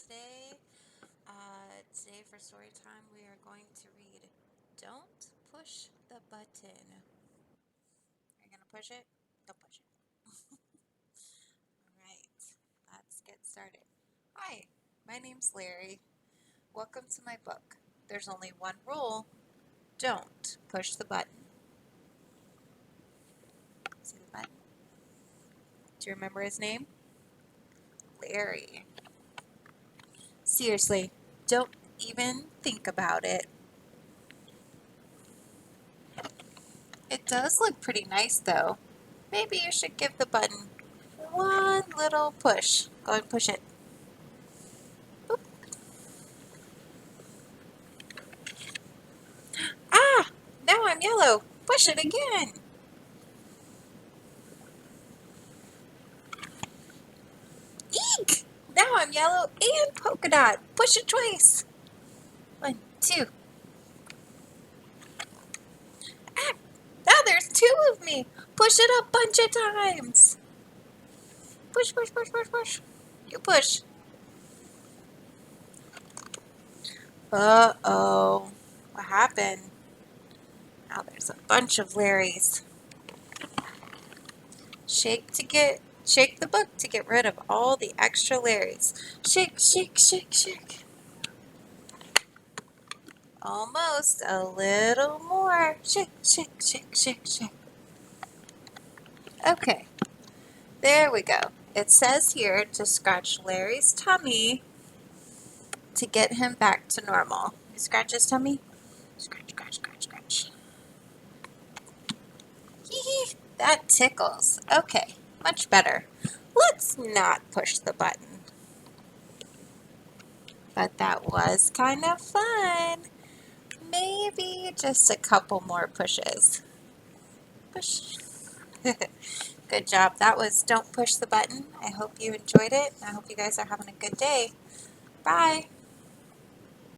Wednesday. Today for story time, we are going to read Don't Push the Button. Are you going to push it? Don't push it. All right, let's get started. Hi, my name's Larry. Welcome to my book. There's only one rule. Don't push the button. See the button? Do you remember his name? Larry. Seriously, don't even think about it. It does look pretty nice though. Maybe you should give the button one little push. Go and push it. Boop. Ah! Now I'm yellow. Push it again. Eek! Now I'm yellow and polka dot. Push it twice. 1, 2. Ah! Now there's 2 of me. Push it a bunch of times. Push, push, push, push, push. You push. Uh-oh. What happened? Now there's a bunch of Larrys. Shake the book to get rid of all the extra Larrys. Shake, shake, shake, shake. Almost. A little more. Shake, shake, shake, shake, shake. Okay, there we go. It says here to scratch Larry's tummy to get him back to normal. You scratch his tummy? Scratch, scratch, scratch, scratch. Hee hee, that tickles. Okay, much better. Let's not push the button. But that was kind of fun. Maybe just a couple more pushes. Push. Good job. That was Don't Push the Button. I hope you enjoyed it. I hope you guys are having a good day. Bye.